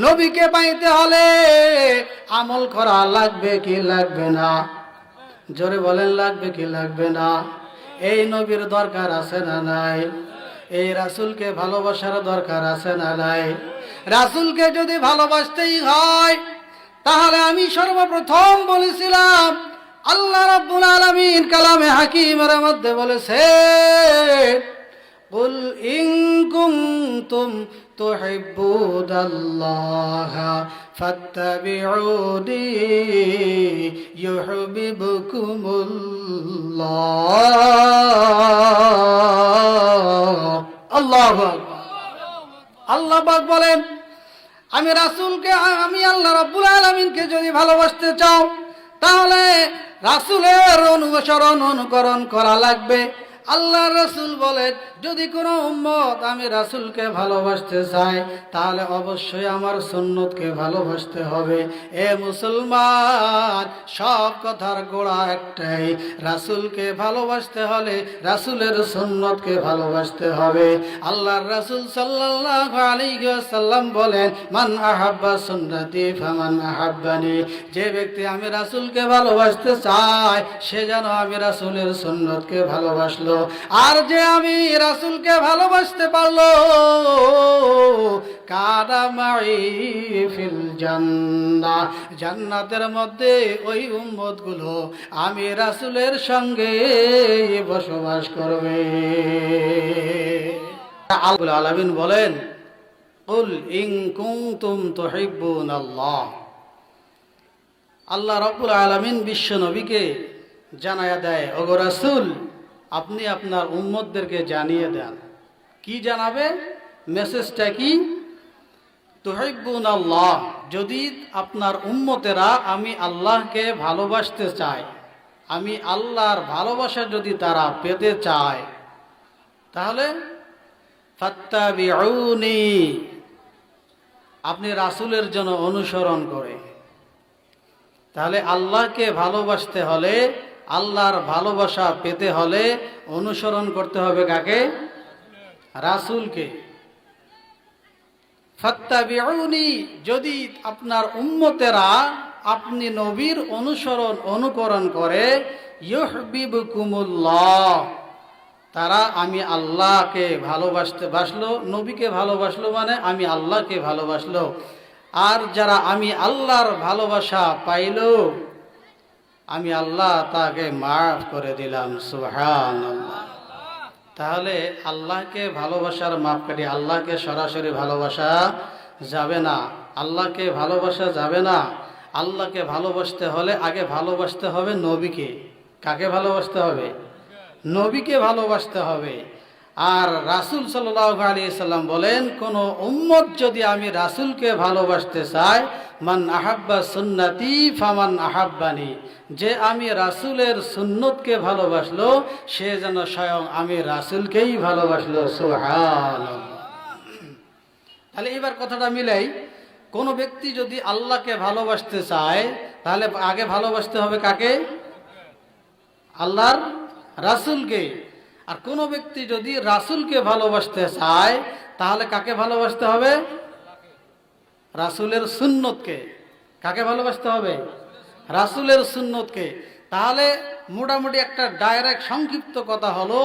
নবীকে পাইতে হলে আমল করা লাগবে কি লাগবে না? জোরে বলেন, লাগবে কি লাগবে না? এই নবীর দরকার আছে না নাই? এই রাসূলকে ভালোবাসার দরকার আছে না নাই? রাসূলকে যদি ভালোবাসতেই হয় তাহলে আমি সর্বপ্রথম বলেছিলাম আল্লাহ রাব্বুল আলামিন কালামে হাকিমের মধ্যে বলেছে, কুল ইন কুনতুম তুহিব্বুনাল্লাহা ফাত্তাবিউনি ইউহিব্বুকুমুল্লাহ। আল্লাহু আকবার। আল্লাহ পাক বলেন, আমি রাসূলকে, আমি আল্লাহ রাব্বুল আলামিনকে যদি ভালোবাসতে চাও তাহলে রাসূলের অনুসরণ অনুকরণ করা লাগবে। আল্লাহ রাসূল বলেন, যদি কোনো উম্মত আমি রাসূলকে ভালোবাসতে চায় তাহলে অবশ্যই আমার সুন্নতকে ভালোবাসতে হবে। এ মুসলমান, সব কথার গোড়া একটাই, রাসূলকে ভালোবাসতে হলে রাসূলের সুন্নতকে ভালোবাসতে হবে। আল্লাহর রাসূল সাল্লাল্লাহু আলাইহি ওয়াসাল্লাম বলেন, মান আহাব্বা সুন্নতি ফামান আহাব্বানি। যে ব্যক্তি আমি রাসূলকে ভালোবাসতে চায় সে যেন আমি রাসূলের সুন্নতকে ভালোবাসলো। আর যে আমি রাসূলকে ভালোবাসতে পারলো কানা মাই ফিল জান্নাহ, জান্নাতের মধ্যে ওই উম্মতগুলো আমি রাসূলের সঙ্গে বসবাস করবে। আল্লাহ আলামিন বলেন, কুল ইন কুনতুম তুহিব্বুনাল্লাহ। আল্লাহ রাব্বুল আলামিন বিশ্ব নবীকে জানায়া দেয়, ওগো রাসূল আপনি আপনার উম্মতদেরকে জানিয়ে দেন। কি জানাবে? মেসেজটা কি? তুহিব্বুনাল্লাহ, যদি আপনার উম্মতেরা আমি আল্লাহকে ভালোবাসতে চায়, আমি আল্লাহর ভালোবাসা যদি তারা পেতে চায় তাহলে ফাত্তাবিউনি, আপনি রাসূলের জন্য অনুসরণ করে। তাহলে আল্লাহকে ভালোবাসতে হলে, আল্লাহর ভালোবাসা পেতে হলে অনুসরণ করতে হবে কাকে? রাসূলকে। ফাত্তাবিউনি, যদি আপনার উম্মতেরা আপনি নবীর অনুসরণ অনুকরণ করে, ইউহিব্বুকুমুল্লাহ, তারা আমি আল্লাহকে ভালোবাসতে বাসলো, নবীকে ভালোবাসলো মানে আমি আল্লাহকে ভালোবাসলো। আর যারা আমি আল্লাহর ভালোবাসা পাইল আমি আল্লাহ তাকে মাফ করে দিলাম। সুবহানাল্লাহ। তাহলে আল্লাহকে ভালোবাসার মাপকাঠি, আল্লাহকে সরাসরি ভালোবাসা যাবে না, আল্লাহকে ভালোবাসা যাবে না। আল্লাহকে ভালোবাসতে হলে আগে ভালোবাসতে হবে নবীকে। কাকে ভালোবাসতে হবে? নবীকে ভালোবাসতে হবে। আর রাসূল সাল্লাল্লাহু আলাইহি সাল্লাম বলেন, কোন উম্মত যদি আমি রাসূলকে ভালোবাসতে চাই, মান আহাব্বা সুন্নতি ফামান আহাব্বানি, যে আমি রাসূলের সুন্নতকে ভালোবাসলো সে যেন স্বয়ং আমি রাসূলকেই ভালোবাসলো। সুবহানাল্লাহ। তাহলে এবার কথাটা মিলাই, কোন ব্যক্তি যদি আল্লাহকে ভালোবাসতে চায় তাহলে আগে ভালোবাসতে হবে কাকে? আল্লাহর রাসূলকে। আর কোন ব্যক্তি যদি রাসূলকে ভালোবাসতে চায় তাহলে কাকে ভালোবাসতে হবে? রাসূলের সুন্নতকে। কাকে ভালোবাসতে হবে? রাসূলের সুন্নতকে। তাহলে মোটামুটি একটা ডাইরেক্ট সংক্ষিপ্ত কথা হলো,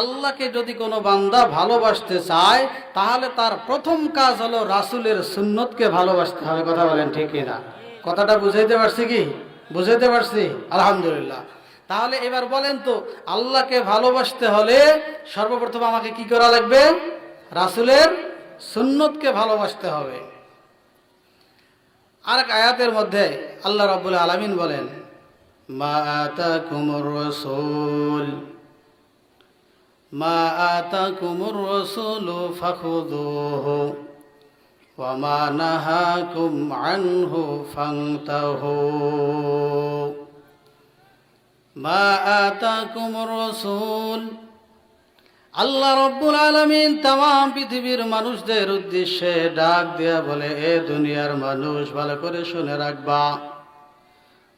আল্লাহকে যদি কোনো বান্দা ভালোবাসতে চায় তাহলে তার প্রথম কাজ হলো রাসূলের সুন্নতকে ভালোবাসতে হবে। কথা বলেন ঠিক কিনা? কথাটা বুঝাইতে পারছি কি? বুঝাইতে পারছি? আলহামদুলিল্লাহ। তাহলে এবার বলেন তো, আল্লাহকে ভালোবাসতে হলে সর্বপ্রথম আমাকে কি করা লাগবে? রাসূলের সুন্নতকে ভালোবাসতে হবে। আর এক আয়াতের মধ্যে আল্লাহ রাব্বুল আলামিন বলেন, মা আতাকুমুর রাসূল মা আতাকুমুর রাসূলু ফাখুযুহু ওয়া মা নাহাকুম আনহু ফান্তাহু। মা আতাকুমুর রাসূল, আল্লাহ রাব্বুল আলামিন তামাম পৃথিবীর মানুষদের উদ্দেশ্যে ডাক দেয়া বলে, এ দুনিয়ার মানুষ ভালো করে শুনে রাখবা,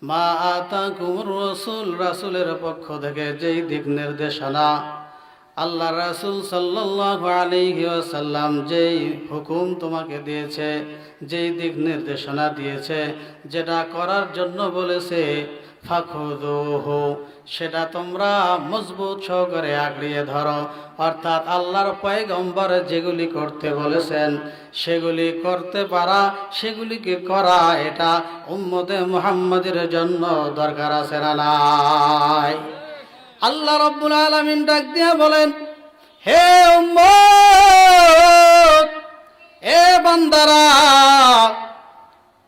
মা আতাকুমুর রাসূল, রাসূলের পক্ষ থেকে যেই দিক নির্দেশনা আল্লাহ রাসূল সাল্লাল্লাহু আলাইহি ওয়াসাল্লাম যেই হুকুম তোমাকে দিয়েছে, যেই দিক নির্দেশনা দিয়েছে, যেটা করার জন্য বলেছে, ফাখুযুহু, সেটা তোমরা মজবুত সহকারে আঁকড়িয়ে ধরো। অর্থাৎ আল্লাহর পয়গম্বর যেগুলি করতে বলেছেন সেগুলি করতে পারা, সেগুলিকে করা, এটা উম্মতে মুহাম্মাদের জন্য দরকার আছে না নাই? আল্লাহ রাব্বুল আলামিন ডাক দিয়া বলেন, হে উম্মত, এ বান্দারা,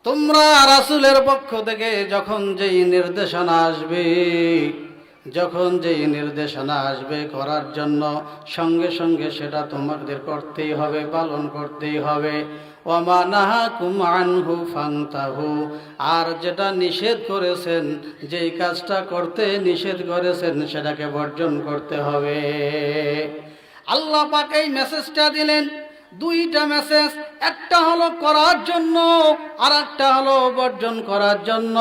তোমরা রাসূলের পক্ষ থেকে যখন যেই নির্দেশনা আসবে করার জন্য, সঙ্গে সঙ্গে সেটা তোমাদের করতেই হবে, পালন করতেই হবে। ওয়ামা নাহাকুম আনহু ফান্তাহু, আর যেটা নিষেধ করেছেন, যেই কাজটা করতে নিষেধ করেছেন, সেটাকে বর্জন করতে হবে। আল্লাহ পাক এই মেসেজটা দিলেন, দুইটা মেসেজ, একটা হলো করার জন্য আর একটা হলো বর্জন করার জন্য।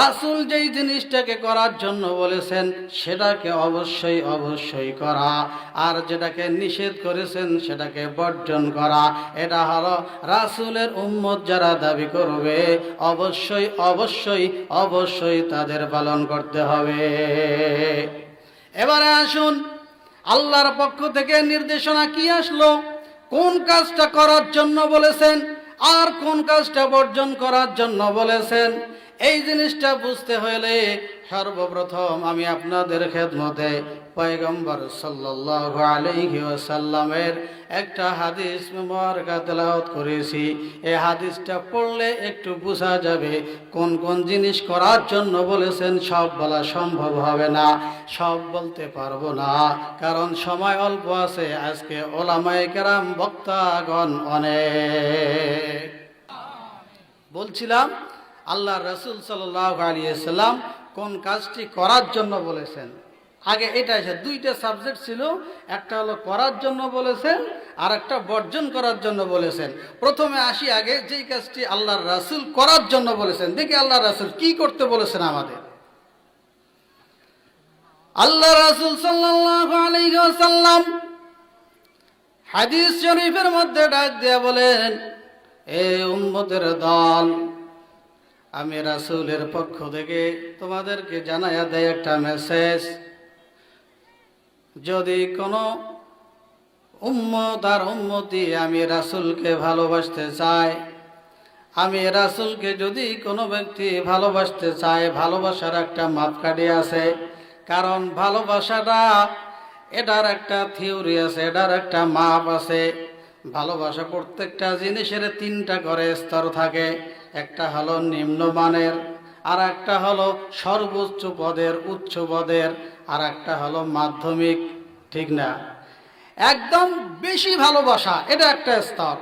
রাসূল যেই জিনিসটাকে করার জন্য বলেছেন সেটাকে অবশ্যই অবশ্যই করা, আর যেটাকে নিষেধ করেছেন সেটাকে বর্জন করা। এটা হলো রাসূলের উম্মত যারা দাবি করবে, অবশ্যই অবশ্যই অবশ্যই তাদের পালন করতে হবে। এবারে আসুন, আল্লাহর পক্ষ থেকে নির্দেশনা কি আসলো, কোন কাজটা করার জন্য বলেছেন আর কোন কাজটা বর্জন করার জন্য বলেছেন। এই জিনিসটা বুঝতে হলে সর্বপ্রথম আমি আপনাদের খেদমতে পয়গম্বর সাল্লাল্লাহু আলাইহি ওয়াসাল্লামের একটা হাদিস মুবারকা তেলাওয়াত করেছি। এই হাদিসটা পড়লে একটু বোঝা যাবে কোন কোন জিনিস করার জন্য বলেছেন। সব বলা সম্ভব হবে না, সব বলতে পারবো না, কারণ সময় অল্প আছে। আজকে ওলামায়ে কেরাম, বক্তাগণ অনেক। বলছিলাম আল্লাহ রাসূল সাল্লাল্লাহু আলাইহি ওয়াসাল্লাম কোন কাজটি করার জন্য বলেছেন। আগে এটা এসে দুইটা সাবজেক্ট ছিল, একটা হলো করার জন্য বলেছেন আর একটা বর্জন করার জন্য বলেছেন। প্রথমে আসি আগে যেই কাজটি আল্লাহর রাসূল করার জন্য বলেছেন। দেখি আল্লাহর রাসূল কি করতে বলেছেন আমাদের। আল্লাহ রাসূল সাল্লাল্লাহু আলাইহি ওয়াসাল্লাম হাদিস শরীফের মধ্যে ডাক দিয়া বলেন, এ উম্মতের দল, আমি রাসূলের পক্ষ থেকে তোমাদেরকে জানায়া দেয় একটা মেসেজ। যদি কোনো উম্মত আর উম্মতি আমি রাসূলকে ভালোবাসতে চাই, আমি রাসূলকে যদি কোনো ব্যক্তি ভালোবাসতে চায়, ভালোবাসার একটা মাপকাঠি আছে। কারণ ভালোবাসাটা, এটার একটা থিওরি আছে, এটার একটা মাপ আছে। ভালোবাসা প্রত্যেকটা জিনিসের তিনটা করে স্তর থাকে। একটা হলো নিম্নমানের, আর একটা হলো সর্বোচ্চ পদের, উচ্চ পদের, আর একটা হলো মাধ্যমিক, ঠিক না? একদম বেশি ভালোবাসা, এটা একটা স্তর।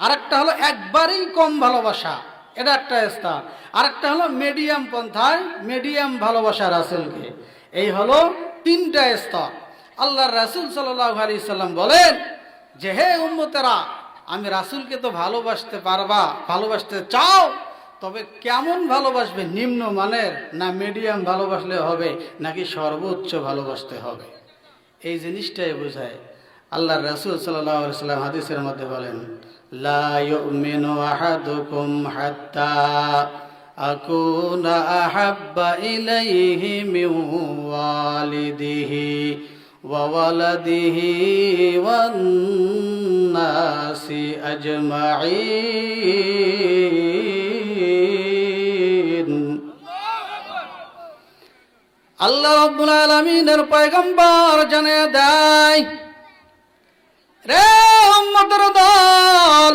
আর একটা হলো একবারেই কম ভালোবাসা, এটা একটা স্তর। আর একটা হলো মিডিয়াম পন্থায়, মিডিয়াম ভালোবাসা রাসূলকে। এই হলো তিনটা স্তর। আল্লাহর রাসূল সাল্লাল্লাহু আলাইহি সাল্লাম বলেন যে, হে উম্মতেরা, আমি রাসূলকে তো ভালোবাসতে পারবা, ভালোবাসতে চাও, তবে কেমন ভালোবাসবে? নিম্নমানের না মিডিয়াম ভালোবাসলে হবে, নাকি সর্বোচ্চ ভালোবাসতে হবে? এই জিনিসটাই বোঝায়। আল্লাহর রাসূল সাল্লাল্লাহু আলাইহি সাল্লাম হাদিসের মধ্যে বলেন, লা ইউমিনু আহাদুকুম হাত্তা আকুনা আহাব্বা ইলাইহি মিন ওয়ালিদিহি ওয়া ওয়ালাদিহি ওয়ান নাসি আজমাইন। আল্লাহ রাব্বুল আলামিনের পয়গম্বর জানিয়ে দেয়, রে উম্মতের দল,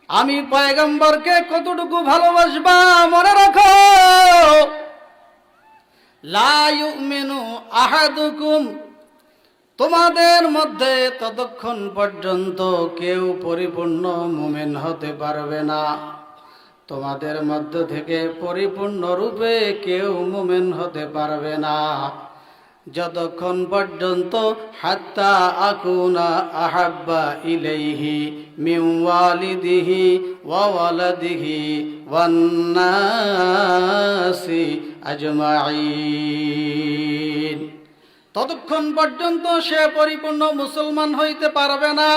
আমি পয়গম্বরকে কতটুকু ভালোবাসবা মনে রাখো। লা ইউমিনু আহাদুকুম, তোমাদের মধ্যে ততক্ষণ পর্যন্ত কেউ পরিপূর্ণ মুমিন হতে পারবে না। তোমাদের মধ্য থেকে পরিপূর্ণরূপে কেউ মুমিন হতে পারবে না যতক্ষণ পর্যন্ত হাত্তা আকুনা আহাব্বা ইলাইহি মিন ওয়ালিদিহি ওয়া ওয়ালাদিহি ওয়ান নাসি আজমাইন। ততক্ষণ পর্যন্ত সে পরিপূর্ণ মুসলমান হইতে পারবে না,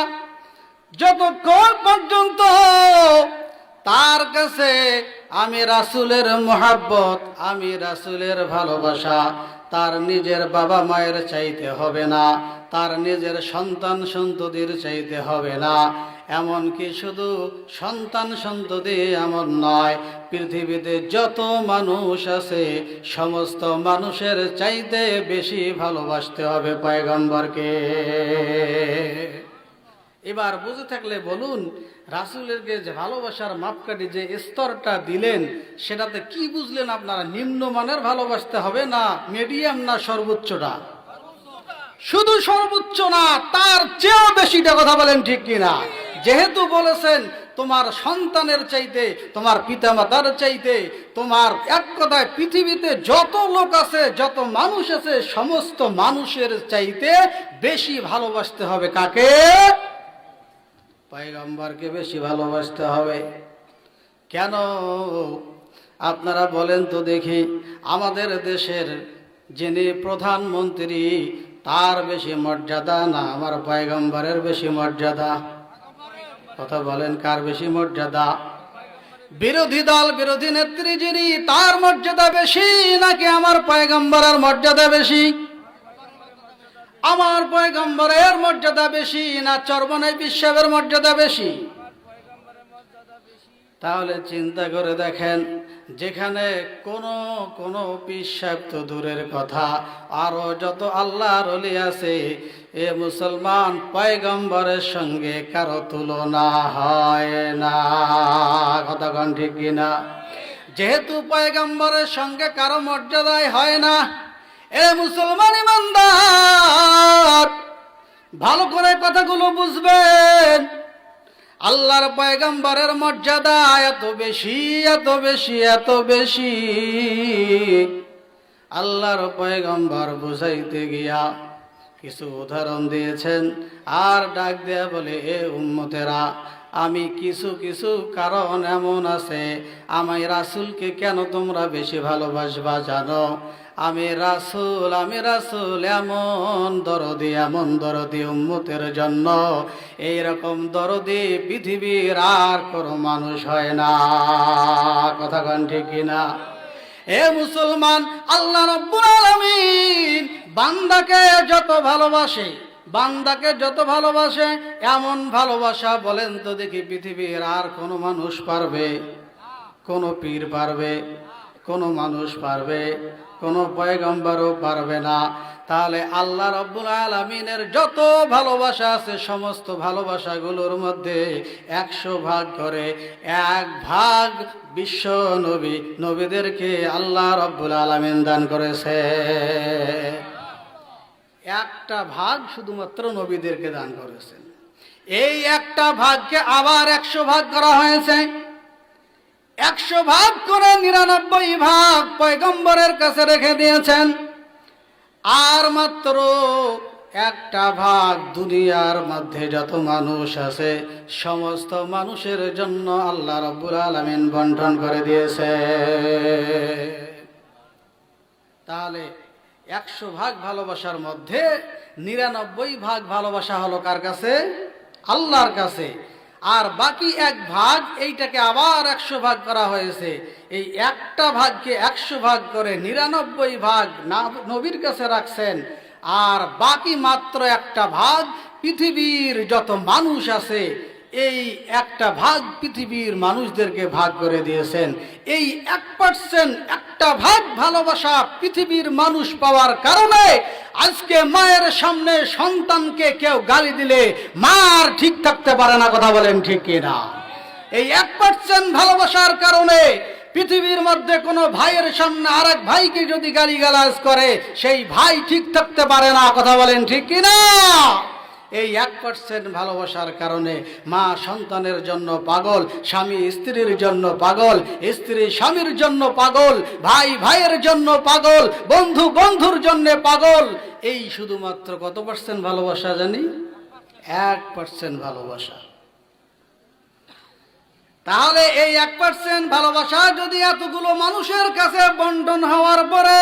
যতক্ষণ পর্যন্ত তার কাছে আমি রাসূলের মহব্বত, আমি রাসূলের ভালোবাসা তার নিজের বাবা মায়ের চাইতে হবে না, তার নিজের সন্তান সন্ততির চাইতে হবে না। এমনকি শুধু সন্তান সন্ততি এমন নয়, পৃথিবীতে যত মানুষ আছে সমস্ত মানুষের চাইতে বেশি ভালোবাসতে হবে পয়গম্বরকে। এবার বুঝে থাকলে বলুন, রাসূলেরকে যে ভালোবাসার মাপকাঠি যে স্তরটা দিলেন সেটাতে কি বুঝলেন আপনারা? নিম্নমানের ভালোবাসতে হবে না, মিডিয়াম না সর্বোচ্চটা? শুধু সর্বোচ্চ না, তার চেয়েও বেশিটা। কথা বলেন ঠিক কিনা? যেহেতু বলেছেন তোমার সন্তানের চাইতে, তোমার পিতামাতার চাইতে, তোমার এক কথায় পৃথিবীতে যত লোক আছে, যত মানুষ আছে, সমস্ত মানুষের চাইতে বেশি ভালোবাসতে হবে কাকে? পয়গম্বরকে বেশি ভালোবাসতে হবে। কেন আপনারা বলেন তো দেখি? আমাদের দেশের যিনি প্রধানমন্ত্রী তার বেশি মর্যাদা না আমার পয়গম্বরের বেশি মর্যাদা? কথা বলেন, কার বেশি মর্যাদা? বিরোধী দল, বিরোধী নেত্রী যিনি, তার মর্যাদা বেশি নাকি আমার পয়গম্বরের মর্যাদা বেশি? আমার পয়গম্বরের মর্যাদা বেশি না চরমনাই বিশ্বের মর্যাদা বেশি? তাহলে চিন্তা করে দেখেন, যেখানে কোনো পিসাব তো দূরের কথা, আরো যত আল্লাহর ওলি আছে, এ মুসলমান পয়গম্বরের সঙ্গে কারো তুলনা হয় না। কথা কোন ঠিক কিনা? যেহেতু পয়গম্বরের সঙ্গে কারো মর্যাদাই হয় না, এ মুসলমান ইমানদার ভালো করে কথাগুলো বুঝবেন। আল্লাহর পয়গম্বরের মর্যাদা এত বেশি, এত বেশি, এত বেশি। আল্লাহর পয়গম্বর বুঝাইতে গিয়া কিছু উদাহরণ দিয়েছেন, আর ডাক দেয়া বলে, এ উম্মতেরা, আমি কিছু কিছু কারণ এমন আছে, আমি রাসূলকে কেন তোমরা বেশি ভালোবাসবা জানো? আমি রাসূল এমন দরদি উম্মতের জন্য, এইরকম দরদি পৃথিবীর আর কোনো মানুষ হয় না। কথা কোন ঠিক কিনা? এ মুসলমান, আল্লাহ রাব্বুল আলামিন বান্দাকে যত ভালোবাসে, বান্দাকে যত ভালোবাসে, এমন ভালোবাসা বলেন তো দেখি পৃথিবীর আর কোনো মানুষ পারবে? কোনো পীর পারবে? কোনো মানুষ পারবে? কোনো পয়গম্বরও পারবে না। তাহলে আল্লাহ রাব্বুল আলামিনের যত ভালোবাসা আছে, সমস্ত ভালোবাসাগুলোর মধ্যে 100 ভাগ করে 1 ভাগ বিশ্ব নবীদেরকে আল্লাহ রাব্বুল আলামিন দান করেছে। একটা ভাগ শুধুমাত্র নবীদেরকে দান করেছেন। এই একটা ভাগকে আবার 100 ভাগ করা হয়েছে। 100 ভাগ করে 99 ভাগ পয়গম্বরের কাছে রেখে দিয়েছেন। আর মাত্র একটা ভাগ দুনিয়ার মধ্যে যত মানুষ আছে সমস্ত মানুষের জন্য আল্লাহ রাব্বুল আলামিন বন্টন করে দিয়েছে। তাহলে 100 ভাগ ভালোবাসার মধ্যে 99 ভাগ ভালোবাসা হলো কার কাছে? আল্লাহর কাছে। আর বাকি 1 ভাগ, এইটাকে আবার 100 ভাগ করা হয়েছে। এই একটা ভাগকে 100 ভাগ করে 99 ভাগ নবীর কাছে রাখছেন। আর বাকি মাত্র একটা ভাগ পৃথিবীর যত মানুষ আছে, এই একটা ভাগ পৃথিবীর মানুষদেরকে ভাগ করে দিয়েছেন। এই 1% একটা ভাগ ভালোবাসা পৃথিবীর মানুষ পাওয়ার কারণে আজকে মায়ের সামনে সন্তানকে কেউ গালি দিলে মা আর ঠিক থাকতে পারে না। কথা বলেন ঠিক কিনা? এই 1% ভালোবাসার কারণে পৃথিবীর মধ্যে কোনো ভাইয়ের সামনে আরেক ভাইকে যদি গালিগালাজ করে সেই ভাই ঠিক থাকতে পারে না। কথা বলেন ঠিক কিনা? এই 1% ভালোবাসার কারণে মা সন্তানের জন্য পাগল, স্বামী স্ত্রীর জন্য পাগল, স্ত্রী স্বামীর জন্য পাগল, ভাই ভাইয়ের জন্য পাগল, বন্ধু বন্ধুর জন্য পাগল। এই শুধুমাত্র কত % ভালোবাসা জানি? 1% ভালোবাসা। তাহলে এই 1% ভালোবাসা যদি এতগুলো মানুষের কাছে বন্টন হওয়ার পরে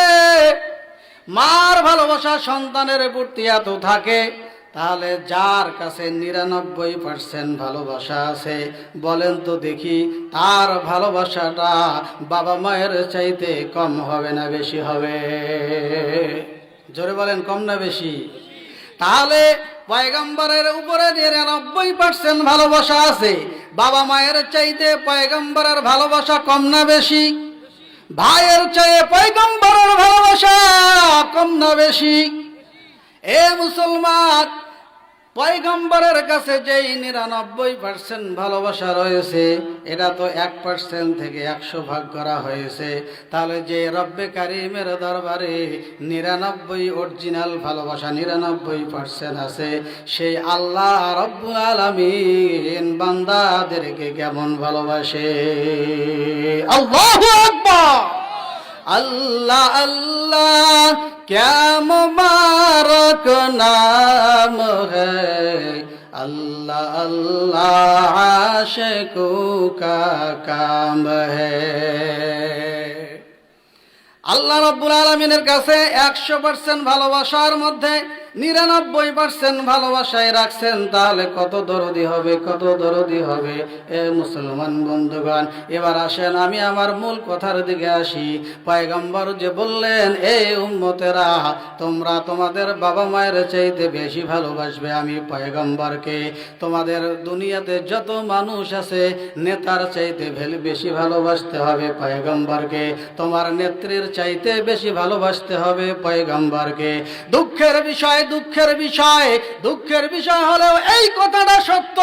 মার ভালোবাসা সন্তানের প্রতি এত থাকে, তাহলে যার কাছে 99% ভালোবাসা আছে, বলেন তো দেখি তার ভালোবাসাটা বাবা মায়ের চাইতে কম হবে না বেশি হবে? জোরে বলেন, কম না বেশি? তাহলে পয়গম্বরের উপরে 99% ভালোবাসা আছে, বাবা মায়ের চাইতে পয়গম্বরের ভালোবাসা কম না বেশি? ভাইয়ের চেয়ে পয়গম্বরের ভালোবাসা কম না বেশি? এ মুসলমান, পয়গম্বরের কাছে যেই 99% ভালোবাসা রয়েছে, এটা তো 1% থেকে 100 ভাগ করা হয়েছে। তাহলে যে রব্বে কারিমের দরবারে 99 অরিজিনাল ভালোবাসা 99% আছে, সেই আল্লাহ রব্বুল আলামিন বান্দাদেরকে কেমন ভালোবাসে? আল্লাহু আকবার! अल्लाह अल्लाह क्या मुबारक नाम है, अल्लाह अल्लाह आशिकों का काम है। আল্লাহ রাব্বুল আলামিনের কাছে 100% ভালোবাসার মধ্যে 99% ভালোবাসায় রাখছেন, তাহলে কত দরদি হবে, কত দরদি হবে? এ মুসলমান বন্ধুগণ, এবার আসেন আমি আমার মূল কথার দিকে আসি। পয়গম্বর যে বললেন, এই উম্মতেরা তোমরা তোমাদের বাবা মায়ের চাইতে বেশি ভালোবাসবে আমি পয়গম্বরকে। তোমাদের দুনিয়াতে যত মানুষ আছে, নেতার চাইতে বেশি ভালোবাসতে হবে পয়গম্বরকে, তোমার নেত্রীর চাইতে বেশি ভালোবাসতে হবে পয়গম্বরকে। দুঃখের বিষয়, দুঃখের বিষয়, দুঃখের বিষয় হলেও এই কথাটা সত্য,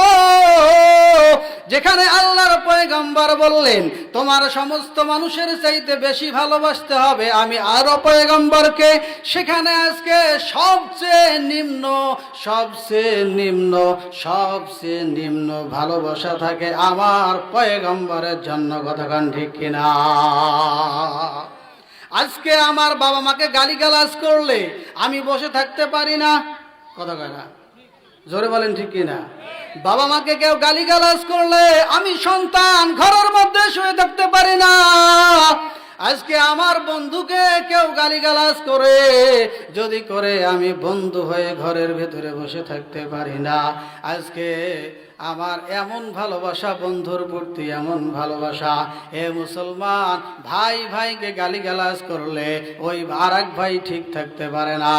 যেখানে আল্লাহর পয়গম্বর বললেন তোমার সমস্ত মানুষের চাইতে বেশি ভালোবাসতে হবে আমি আরো পয়গম্বরকে, সেখানে আজকে সবচেয়ে নিম্ন, সবচেয়ে নিম্ন, সবচেয়ে নিম্ন ভালোবাসা থাকে আমার পয়গম্বরের জন্য। কতক্ষণ ঠিক কিনা? আজকে আমার বাবা মাকে গালিগালাজ করলে আমি বসে থাকতে পারি না। কথা কয় না? জোরে বলেন ঠিক কিনা? বাবা মাকে কেউ গালিগালাজ করলে আমি সন্তান ঘরের মধ্যে শুয়ে থাকতে পারি না। আজকে আমার বন্ধুকে কেউ গালিগালাজ করে, যদি করে আমি বন্ধু হয়ে ঘরের ভেতরে বসে থাকতে পারি না। আজকে আমার এমন ভালোবাসা বন্ধুর প্রতি, এমন ভালোবাসা। এ মুসলমান, ভাই ভাইকে গালিগালাজ করলে ওই আরেক ভাই ঠিক থাকতে পারে না,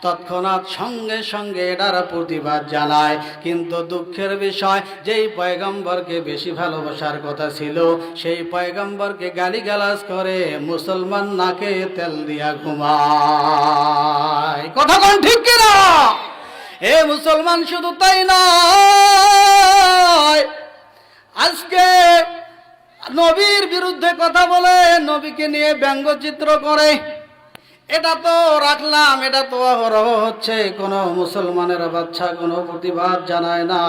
তৎক্ষণাৎ সঙ্গে সঙ্গে এটার প্রতিবাদ জানায়। কিন্তু দুঃখের বিষয়, যেই পয়গম্বরকে বেশি ভালোবাসার কথা ছিল, সেই পয়গম্বরকে গালিগালাজ করে মুসলমান নাকে তেল দিয়া ঘুমায়। কথা কোন ঠিক কিনা? এ মুসলমান, শুধু তাই নয়, আজকে নবীর বিরুদ্ধে কথা বলে, নবীকে নিয়ে ব্যঙ্গচিত্র করে। এটা তো রাখলাম, এটা তো অহরহ হচ্ছে, কোনো মুসলমানের বাচ্চা কোনো প্রতিবাদ জানায় না,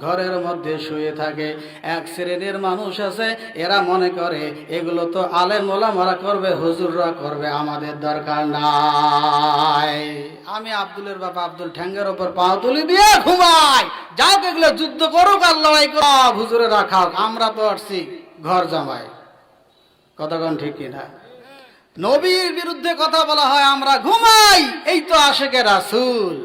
ঘরের মধ্যে শুয়ে থাকে। এক শ্রেণীর মানুষ আছে, এরা মনে করে এগুলো তো আলেম ওলামারা করবে, হুজুররা করবে, আমাদের দরকার নাই। আমি আব্দুলের বাবা আব্দুল ঠ্যাঙ্গের ওপর পা তুলি দিয়ে ঘুমাই, যাও এগুলো যুদ্ধ করুক আর লড়াই করো, হুজুরে রাখাও, আমরা তো আসছি ঘর জামাই। কতক্ষণ ঠিক কিনা? নবীর বিরুদ্ধে কথা বলা হয়, আমরা ঘুমাই, এই তো আশেকে রাসূল।